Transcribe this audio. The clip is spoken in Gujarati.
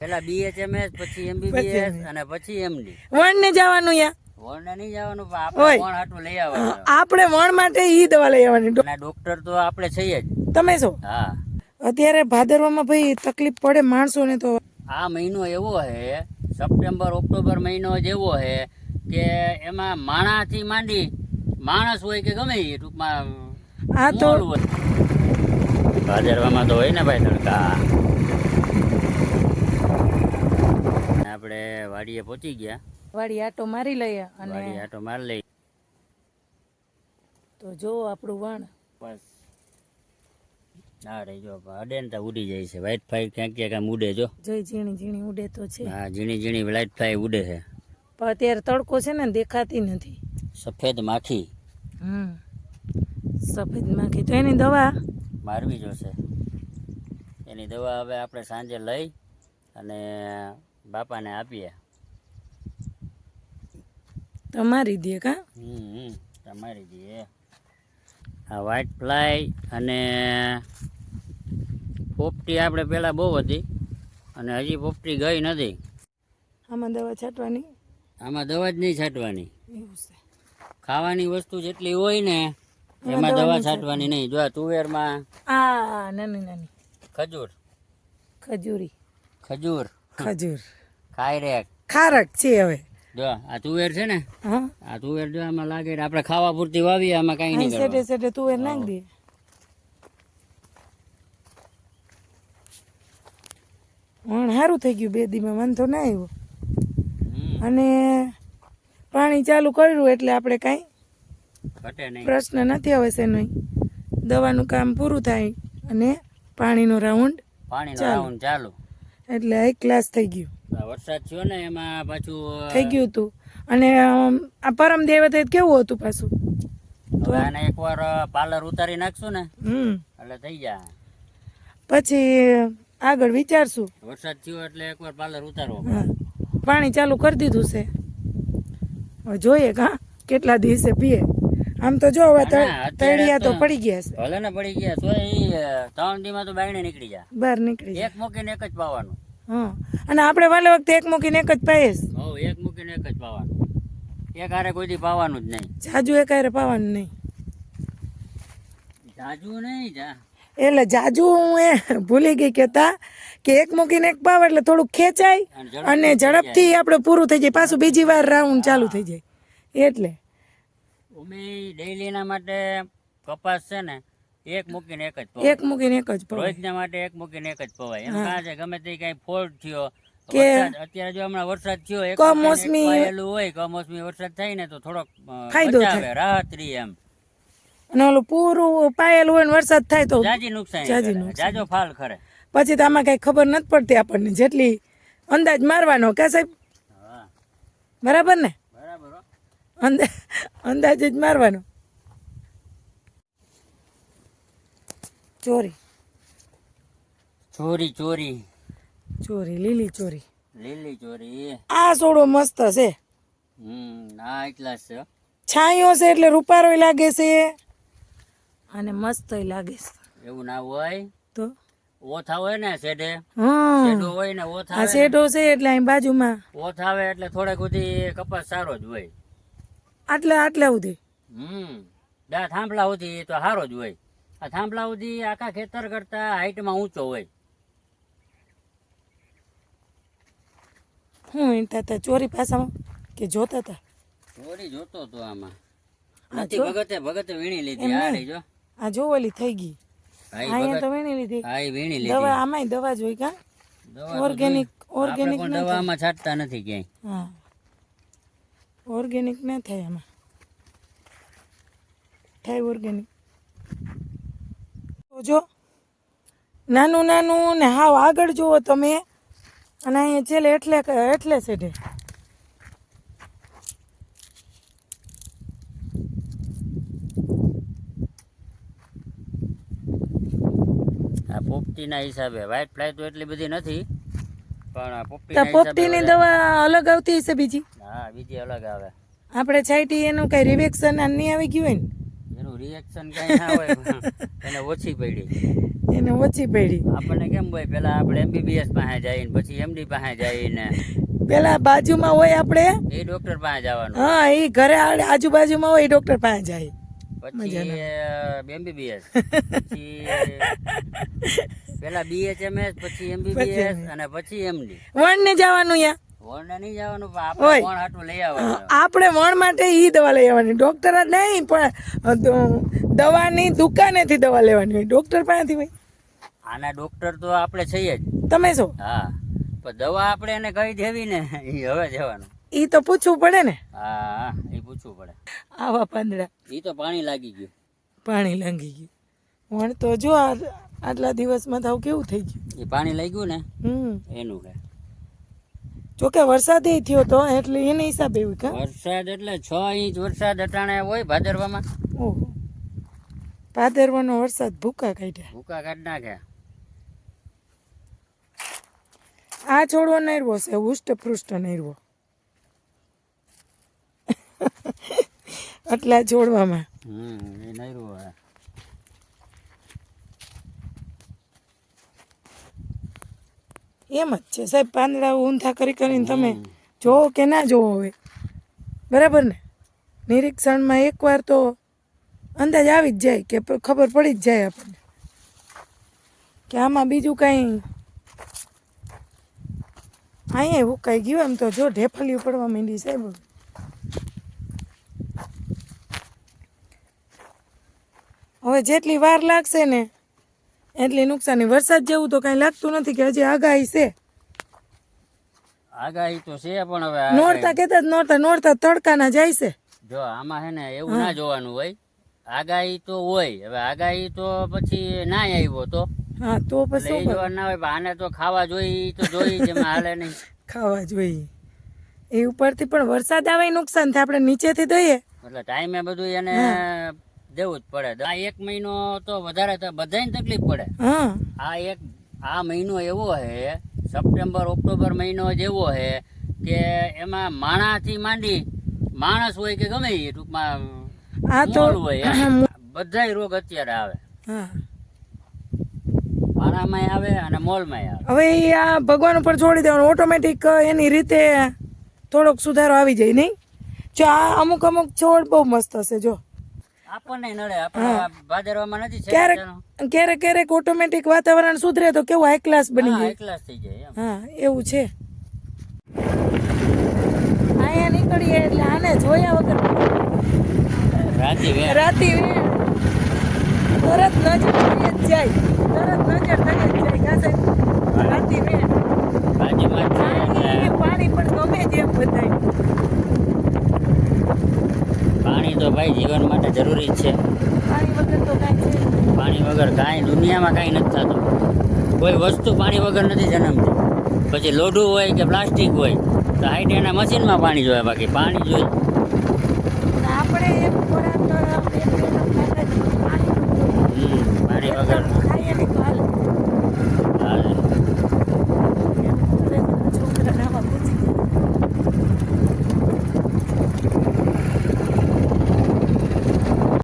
પેલા BHMS પછી MBBS અને પછી MD. વણ ને જવાનું યા વણ નહીં જવાનું પણ આપણે વણ હાટું લઈ આવવાનું. આપણે વણ માટે ઈ દવા લઈ આવવાની. અને ડોક્ટર તો આપણે છીએ જ. તમે છો? હા. અત્યારે ભાદરવામાં ભાઈ તકલીફ પડે માણસોને તો. આ મહિનો એવો છે, સપ્ટેમ્બર ઓક્ટોબર મહિનો જ એવો છે કે એમાં માણાથી માંડી માણસ હોય કે ગમે એ ટૂંકમાં આ તો ભાદરવામાં તો હોય ને ભાઈ તડકા. આપણે વાડીએ પહોંચી ગયા. વાડી આટો મારી લઈએ અને વાડી આટો મારી લઈ તો જો આપણું વણ બસ. હા રે જો અડે ને તો ઉડી જાય છે. વ્હાઈટ ફ્લાય ક્યાંક ક્યાંક આમ ઉડે જો. જોઈ ઝીણી ઝીણી ઉડે તો છે. હા ઝીણી ઝીણી વ્હાઈટ ફ્લાય ઉડે છે. પણ અત્યારે તડકો છે ને દેખાતી નથી. સફેદ માખી. સફેદ માખી તો એની દવા મારવી જોશે. એની દવા હવે આપણે સાંજે લઈ અને બાપાને આપીએ. તમારી દે કા તમારી દે. આ વ્હાઈટ ફ્લાય અને પોપટી આપણે પહેલાં બહુ હતી અને હજી પોપટી ગઈ નથી. આમાં દવા છાંટવાની? આમાં દવા જ નહીં છાંટવાની. એવું છે. ખાવાની વસ્તુ જેટલી હોય ને એમાં દવા છાંટવાની નહીં. જો તુવેરમાં આ નાની નાની ખજૂર ખજૂર ખાયરેક ખારક છે. હવે જો આ તુવેર છે ને, હા આ તુવેર જો આમાં લાગે આપણે ખાવા પૂરતી વાવીએ, આમાં કઈ નહીં સેટે સેટે તુવેર નાખ દે. સારું થઈ ગયું, 2 દીમાં વાંધો ના આવ્યો. અને પાણી ચાલુ કર્યું એટલે આપણે કાંઈ ઘટે નહીં, પ્રશ્ન નથી આવે છે નહીં. દવાનું કામ પૂરું થાય અને પાણીનો રાઉન્ડ ચાલુ એટલે હાઈ ક્લાસ થઈ ગયું. વરસાદ થયો ને એમાં પાછું થઈ ગયું હતું. અને આ પરમ દેવતે કેવું હતું પાછું? તો આને એકવાર પાર્લર ઉતારી નાખશું ને એટલે થઈ જાય. પછી આગળ વિચારશું. વરસાદ થયો એટલે એકવાર પાર્લર ઉતારવો. પાણી ચાલુ કરી દીધું છે, હવે જોઈએ કા કેટલા દિવસે પીએ. આમ તો જો હવે તળિયા તો પડી ગયા છે. ભલે ને પડી ગયા તો એ 3 દીમાં તો બાયણે નીકળી જાય, બહાર નીકળી જાય. એક મૂકીને એક જ પાવાનું. હા, અને આપણે વાલે વખતે એક મૂકીને એક જ પાઈશ. એક મૂકીને એક જ પાવાનું. એક હારે કોઈ દી પાવાનું જ નહીં. જાજુ એક હારે પાવાનું નહીં. જાજુ નહીં જા એટલે જાજુ હું એ ભૂલી ગઈ કેતા કે એક મૂકીને એક પાવ એટલે થોડુંક ખેંચાય અને ઝડપથી આપણે પૂરું થઈ જાય. પાછું બીજી વાર રાઉન્ડ ચાલુ થઈ જાય. એટલે અમે ડેઈલીના માટે કપાસ છે ને એક મૂકીને એક જ પવાય. એક મૂકીને એક જ પવાય. રોજના માટે એક મૂકીને એક જ પવાય. એમ કાં છે ગમે તે કઈ ફોલ્ટ થયો કે અત્યારે જો હમણાં વરસાદ થયો એક કમોસમી હોય, કમોસમી વરસાદ થાય ને તો થોડોક ફાયદો થાય, રાહત રહી એમ. અને ઓલું પૂરું પાયેલું હોય ને વરસાદ થાય તો જાજી નુકસાન, જાજો ફાલ ખરે. પછી તો આમાં કઈ ખબર નથી પડતી આપણને, જેટલી અંદાજ મારવાનો કે સાહેબ. બરાબર ને? બરાબર. અંદાજ જ મારવાનો. ચોરી લીલી ચોરી. આ સોડો મસ્ત છે. આ એટલા છે. છાંયો છે એટલે રૂપારો લાગે છે અને મસ્ત લાગે છે. એવું ના હોય તો ઓથ આવે ને શેઢે, હા શેઢો હોય ને ઓથ આ આવે, શેઢો છે એટલે અહીં બાજુમાં ઓથ આવે એટલે થોડેક સુધી કપાસ સારો જ હોય. આટલા સુધી બે થાંભલા સુધી તો સારો જ હોય. આ થાંભલા સુધી આખા ખેતર કરતા હાઈટમાં ઊંચો હોય. ઈંટા હતા ચોરી પાસામાં કે જોતા હતા? ચોરી જોતો તો આમાં નથી. ભગતે વીણી લીધી. આ રહી જો, આ જો ઓલી થઈ ગઈ. અહીંયા તો વીણી લીધી. હા એ વીણી લીધી. દવા આમાંય દવા જોઈ કા? ઓર્ગેનિક દવા આમાં છાંટતા નથી ક્યાંય. હા, ઓર્ગેનિક ના થાય આમાં, થાય ઓર્ગેનિક. તો જો નાનું ને હાવ આગળ જુઓ તમે, અને અહીંયા છેલ્લે એટલે સેઢે આ પોપટીના હિસાબે. વ્હાઈટ ફ્લાય તો એટલી બધી નથી પણ પોપટીની દવા અલગ આવતી હશે બીજી? હા બીજી અલગ આવે. આપણે છાંટી એનું કઈ રિએક્શન નહીં આવી ગયું હોય ને? એનું રિએક્શન કઈ ના હોય, એને ઓછી પડી. એને ઓછી પડી. આપણને કેમ હોય પેલા આપણે MBBS પાસે જઈએ ને પછી MD પાસે જઈએ ને પેલા બાજુમાં હોય આપણે, એ ડોક્ટર પાસે જવાનું, હા એ ઘરે આજુબાજુમાં હોય એ ડોક્ટર પાસે જાય. પછી MBBS, પછી પેલા BHMS, પછી MBBS અને પછી MD. વણ ને જવાનું યા વણ નહીં જવાનું, પણ આપણે વણ હાટું લઈ આવવાનું. આપણે વણ માટે ઈ દવા લઈ આવવાની, ડોક્ટર જ નહીં પણ દવાની દુકાનેથી દવા લેવાની હોય, ડોક્ટર પાસેથી હોય. આના ડોક્ટર તો આપણે છીએ જ. તમે છો? હા, પણ દવા આપણે એને કઈ દેવી ને એ હવે જવાનું. ઈ તો પૂછવું પડે ને. હા, એ પૂછવું પડે. આવા પાંદડા, એ તો પાણી લાગી ગયું, પાણી લાગી ગયું. વણ તો જો આટલા દિવસમાં થાવ કેવું થઈ ગયું. એ પાણી લાગ્યું ને એનું છે. જોકે વરસાદ થયો તો એટલે એને હિસાબે એવું કા વરસાદ એટલે 6 ઇંચ વરસાદ અટાણે હોય ભાદરવામાં. ઓહો, ભાદરવાનો વરસાદ ભૂકા કાઢ્યા, ભૂકા કાઢ નાખ્યા. આ છોડવો નરવો છે, ઉષ્ટપૃષ્ટ નરવો. આટલા છોડવામાં એ નર્યું હે. એમ જ છે સાહેબ, પાંદડા ઊંધા કરી કરીને તમે જોવો કે ના જોવો હવે, બરાબર ને. નિરીક્ષણમાં એકવાર તો અંદાજ આવી જ જાય કે ખબર પડી જ જાય આપણને કે આમાં બીજું કાંઈ. અહીંયા એવું કાંઈ ગયું એમ તો જો ઢેફલિયું પડવા માંડી સાહેબ. હવે જેટલી વાર લાગશે ને એટલી નુકસાની. વરસાદ જેવું તો કાંઈ લાગતું નથી કે હજી આગાહી છે. આગાહી તો છે પણ હવે નોરતા કહેતા જ નોરતા તડકાના જાય છે. જો આમાં હે ને એવું ના જોવાનું હોય, આગાહી તો હોય. હવે આગાહી તો પછી ના આવ્યો તો હા તો પછી લઈ જવા ના હોય, પણ આને તો ખાવા જોઈ તો જોઈ જ, એમાં હાલે નહીં. ખાવા જોઈએ એ ઉપરથી પણ વરસાદ આવે એ નુકસાન થાય. આપણે નીચેથી દઈએ એટલે ટાઈમે બધું એને દેવું જ પડે. આ 1 મહિનો તો વધારે બધાને તકલીફ પડે. હા આ મહિનો એવો હે, સપ્ટેમ્બર ઓક્ટોબર મહિનો જેવો હે કે એમાં માણાથી માંડી માણસ હોય કે ગમે એ ટૂંકમાં આ તો હોય, બધાય રોગ અત્યારે આવે. હા માણામાંય આવે અને મોલમાંય આવે. હવે એ આ ભગવાન ઉપર છોડી દેવાનું, ઓટોમેટિક એની રીતે થોડોક સુધારો આવી જાય નહીં. જો આ અમુક છોડ બહુ મસ્ત હશે. જો આપણને નડે, આપણે ભાદરવામાં નથી છે. ક્યારેક ઓટોમેટિક વાતાવરણ સુધરે તો કેવું હાઈ ક્લાસ બની જાય, ક્લાસ થઈ જાય. હા એવું છે. અહીંયા નીકળીએ એટલે આને જોયા વગર રાતી વેણ તરત નજર થઈ જ જાય, રાતી વેણ પાણી પણ ગમે છે એમ બધાય. પાણી તો ભાઈ જીવન માટે જરૂરી જ છે. પાણી વગર તો કાંઈ છે. પાણી વગર કાંઈ દુનિયામાં કાંઈ નથી થતું. કોઈ વસ્તુ પાણી વગર નથી જન્મતી. પછી લોઢું હોય કે પ્લાસ્ટિક હોય તો હાઈટ એના મશીનમાં પાણી જોઈએ, બાકી પાણી જોઈએ. આપણે એક ખોરાક પાણી વગર